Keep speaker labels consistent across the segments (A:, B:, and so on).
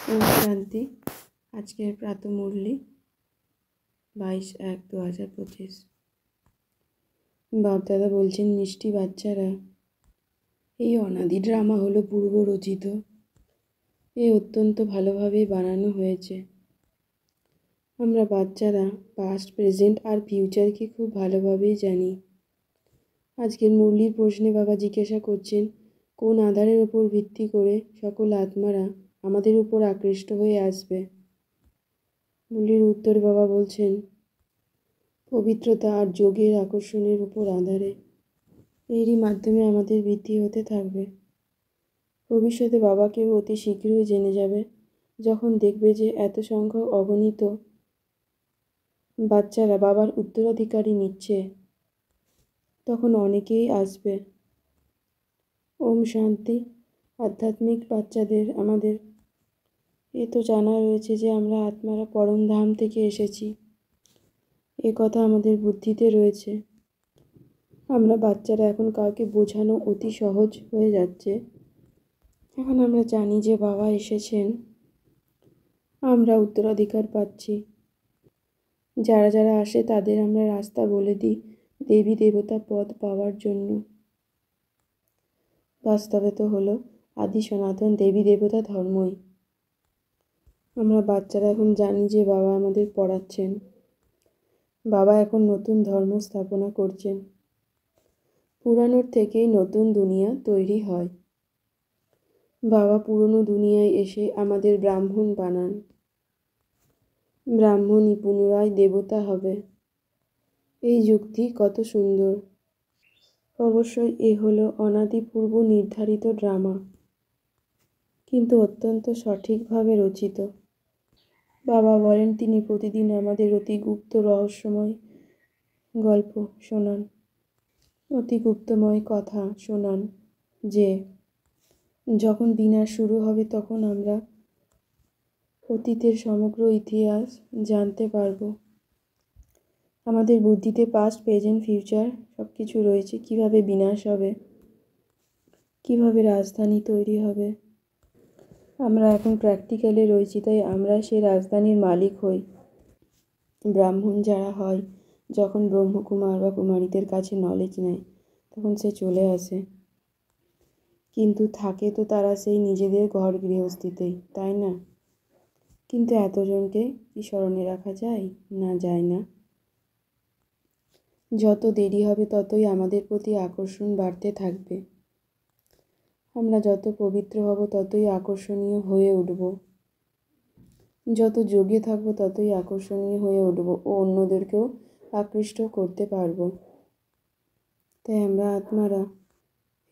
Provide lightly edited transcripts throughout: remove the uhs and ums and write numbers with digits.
A: ওম শান্তি। আজকের প্রাতঃমুরলি 22/1/2025। বাপদাদা বলছেন, মিষ্টি বাচ্চারা, এই অনাদি ড্রামা হলো পূর্ব রচিত। এ অত্যন্ত ভালোভাবেই বানানো হয়েছে। আমরা বাচ্চারা পাস্ট, প্রেজেন্ট আর ফিউচারকে খুব ভালোভাবেই জানি। আজকের মুরলির প্রশ্নে বাবা জিজ্ঞাসা করছেন, কোন আধারের ওপর ভিত্তি করে সকল আত্মারা আমাদের উপর আকৃষ্ট হয়ে আসবে। মুরলির উত্তরে বাবা বলছেন, পবিত্রতা আর যোগের আকর্ষণের উপর আধারে। এরই মাধ্যমে আমাদের বৃদ্ধি হতে থাকবে। ভবিষ্যতে বাবাকেও অতি শীঘ্রই জেনে যাবে, যখন দেখবে যে এত সংখ্যক অগণিত বাচ্চারা বাবার উত্তরাধিকারী নিচ্ছে, তখন অনেকেই আসবে। ওম শান্তি। আধ্যাত্মিক বাচ্চাদের আমাদের এ তো জানা রয়েছে যে আমরা আত্মারা পরম ধাম থেকে এসেছি। এ কথা আমাদের বুদ্ধিতে রয়েছে। আমরা বাচ্চারা এখন কাউকে বোঝানো অতি সহজ হয়ে যাচ্ছে। এখন আমরা জানি যে বাবা এসেছেন, আমরা উত্তরাধিকার পাচ্ছি। যারা যারা আসে তাদের আমরা রাস্তা বলে দিই দেবী দেবতা পদ পাওয়ার জন্য। বাস্তবে তো হলো আদি সনাতন দেবী দেবতা ধর্মই। আমরা বাচ্চারা এখন জানি যে বাবা আমাদের পড়াচ্ছেন। বাবা এখন নতুন ধর্ম স্থাপনা করছেন। পুরানোর থেকেই নতুন দুনিয়া তৈরি হয়। বাবা পুরনো দুনিয়ায় এসে আমাদের ব্রাহ্মণ বানান। ব্রাহ্মণই পুনরায় দেবতা হবে। এই যুক্তি কত সুন্দর। অবশ্যই এ হলো অনাদি পূর্ব নির্ধারিত ড্রামা, কিন্তু অত্যন্ত সঠিকভাবে রচিত। বাবা বলেন তিনি প্রতিদিন আমাদের অতি গুপ্ত রহস্যময় গল্প শোনান, অতি গুপ্তময় কথা শোনান, যে যখন বিনাশ শুরু হবে তখন আমরা অতীতের সমগ্র ইতিহাস জানতে পারব। আমাদের বুদ্ধিতে পাস্ট, প্রেজেন্ট, ফিউচার সব কিছু রয়েছে। কিভাবে বিনাশ হবে, কিভাবে রাজধানী তৈরি হবে। আমরা এখন প্র্যাকটিক্যালে রয়েছি, তাই আমরা সেই রাজধানীর মালিক হই। ব্রাহ্মণ যারা হয়, যখন ব্রহ্মকুমার বা কুমারীদের কাছে নলেজ নেয়, তখন সে চলে আসে। কিন্তু থাকে তো তারা সেই নিজেদের ঘর গৃহস্থিতেই, তাই না? কিন্তু এতজনকে কি স্মরণে রাখা যায়? না, যায় না। যত দেরি হবে ততই আমাদের প্রতি আকর্ষণ বাড়তে থাকবে। আমরা যত পবিত্র হব ততই আকর্ষণীয় হয়ে উঠব। যত যোগে থাকব ততই আকর্ষণীয় হয়ে উঠব ও অন্যদেরকেও আকৃষ্ট করতে পারব। তাই আমরা আত্মারা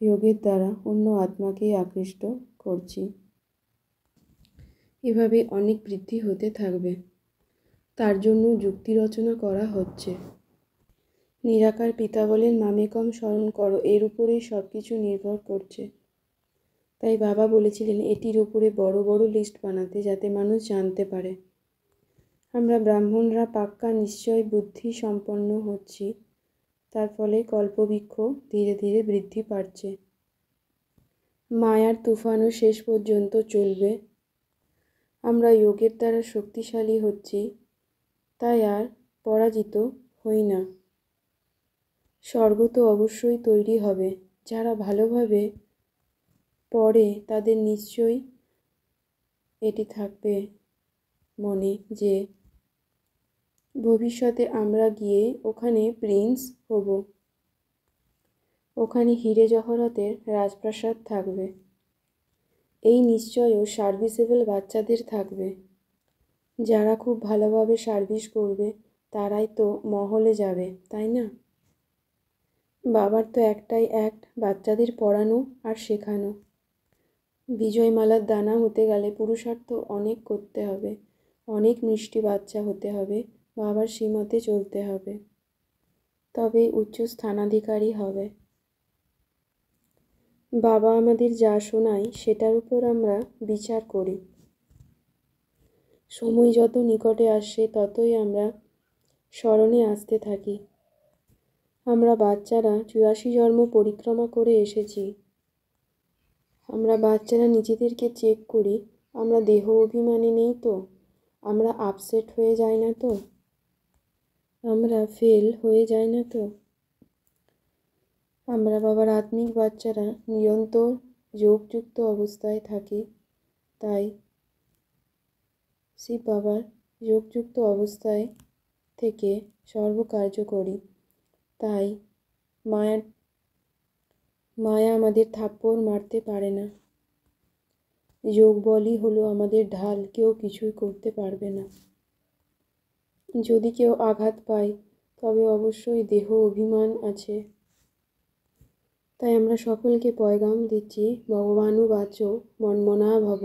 A: যোগের দ্বারা অন্য আত্মাকেই আকৃষ্ট করছি। এভাবে অনেক বৃদ্ধি হতে থাকবে। তার জন্য যুক্তি রচনা করা হচ্ছে। নিরাকার পিতা বলেন, মামেকম স্মরণ করো, এর উপরেই সব কিছু নির্ভর করছে। তাই বাবা বলেছিলেন এটির উপরে বড় বড় লিস্ট বানাতে, যাতে মানুষ জানতে পারে। আমরা ব্রাহ্মণরা পাক্কা নিশ্চয় বুদ্ধি সম্পন্ন হচ্ছি। তার ফলে কল্পবৃক্ষ ধীরে ধীরে বৃদ্ধি পাচ্ছে। মায়ার তুফানও শেষ পর্যন্ত চলবে। আমরা যোগের দ্বারা শক্তিশালী হচ্ছি, তাই আর পরাজিত হই না। স্বর্গ তো অবশ্যই তৈরি হবে। যারা ভালোভাবে পড়ে তাদের নিশ্চয়ই এটি থাকবে মনে যে ভবিষ্যতে আমরা গিয়ে ওখানে প্রিন্স হব। ওখানে হিরে জহরতের রাজপ্রাসাদ থাকবে। এই নিশ্চয়ও সার্ভিসেবল বাচ্চাদের থাকবে। যারা খুব ভালোভাবে সার্ভিস করবে তারাই তো মহলে যাবে, তাই না? বাবার তো একটাই অ্যাক্ট, বাচ্চাদের পড়ানো আর শেখানো। বিজয়মালার দানা হতে গেলে পুরুষার্থ অনেক করতে হবে। অনেক মিষ্টি বাচ্চা হতে হবে, বাবার শ্রীমতে চলতে হবে, তবে উচ্চ স্থানাধিকারী হবে। বাবা আমাদের যা শোনায় সেটার উপর আমরা বিচার করি। সময় যত নিকটে আসে ততই আমরা স্মরণে আসতে থাকি। আমরা বাচ্চারা 84 জন্ম পরিক্রমা করে এসেছি। আমরা বাচ্চারা নিজেদেরকে চেক করি আমরা দেহ অভিমানে নেই তো? আমরা আপসেট হয়ে যাই না তো? আমরা ফেল হয়ে যাই না তো? আমরা বাবার আত্মিক বাচ্চারা নিরন্তর যোগযুক্ত অবস্থায় থাকি, তাই শিব বাবার যোগযুক্ত অবস্থায় থেকে সর্বকার্য করি। তাই মায়া আমাদের থাপ্পড় মারতে পারে না। যোগ বলই হলো আমাদের ঢাল, কেউ কিছুই করতে পারবে না। যদি কেউ আঘাত পায় তবে অবশ্যই দেহ অভিমান আছে। তাই আমরা সকলকে পয়গাম দিচ্ছি, ভগবানুবাচো মন্মনা ভব।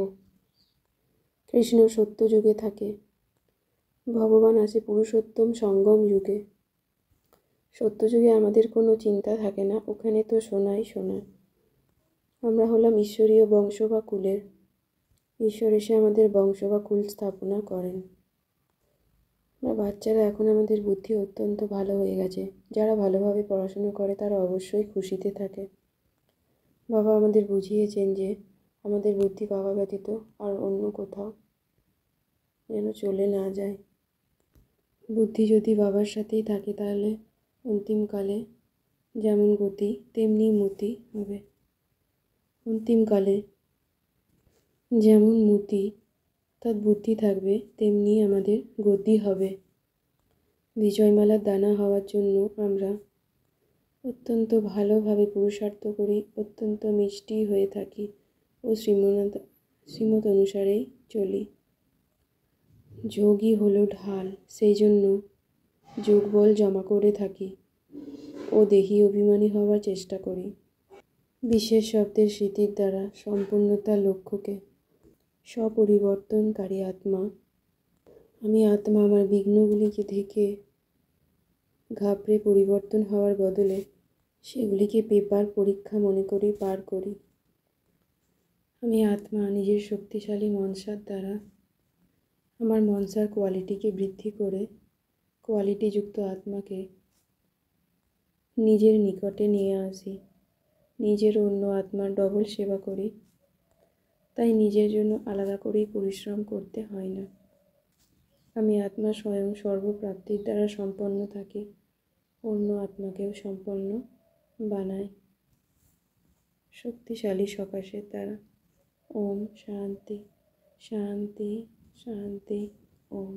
A: কৃষ্ণ সত্য যুগে থাকে, ভগবান আছে পুরুষোত্তম সঙ্গম যুগে। সত্য যুগে আমাদের কোনো চিন্তা থাকে না, ওখানে তো শোনাই শোনা। আমরা হলাম ঈশ্বরীয় বংশ বা কুলের। ঈশ্বর এসে আমাদের বংশ বা কুল স্থাপনা করেন। আমরা বাচ্চারা এখন আমাদের বুদ্ধি অত্যন্ত ভালো হয়ে গেছে। যারা ভালোভাবে পড়াশুনো করে তারা অবশ্যই খুশিতে থাকে। বাবা আমাদের বুঝিয়েছেন যে আমাদের বুদ্ধি বাবা ব্যতীত আর অন্য কোথাও যেন চলে না যায়। বুদ্ধি যদি বাবার সাথেই থাকে তাহলে অন্তিমকালে যেমন গতি তেমনি মতি হবে। অন্তিমকালে যেমন মতি অর্থাৎ বুদ্ধি থাকবে, তেমনি আমাদের গতি হবে। বিজয়মালার দানা হওয়ার জন্য আমরা অত্যন্ত ভালোভাবে পুরুষার্থ করি, অত্যন্ত মিষ্টি হয়ে থাকি ও শ্রীমত অনুসারেই চলি। যোগই হলো ঢাল, সেই জন্য যোগ বল জমা করে থাকি ও দেহি অভিমানী হওয়ার চেষ্টা করি। বিশেষ শব্দের স্মৃতির দ্বারা সম্পূর্ণতার লক্ষ্যকে স্বপরিবর্তনকারী আত্মা, আমি আত্মা আমার বিঘ্নগুলিকে ঢেকে ঘাবড়ে পরিবর্তন হওয়ার বদলে সেগুলিকে পেপার পরীক্ষা মনে করে পার করি। আমি আত্মা নিজের শক্তিশালী মনসার দ্বারা আমার মনসার কোয়ালিটিকে বৃদ্ধি করে কোয়ালিটিযুক্ত আত্মাকে নিজের নিকটে নিয়ে আসি। নিজের অন্য আত্মার ডবল সেবা করি, তাই নিজের জন্য আলাদা করেই পরিশ্রম করতে হয় না। আমি আত্মা স্বয়ং সর্বপ্রাপ্তির দ্বারা সম্পন্ন থাকি, অন্য আত্মাকেও সম্পন্ন বানাই শক্তিশালী সকাশের দ্বারা। ওম শান্তি শান্তি শান্তি ওম।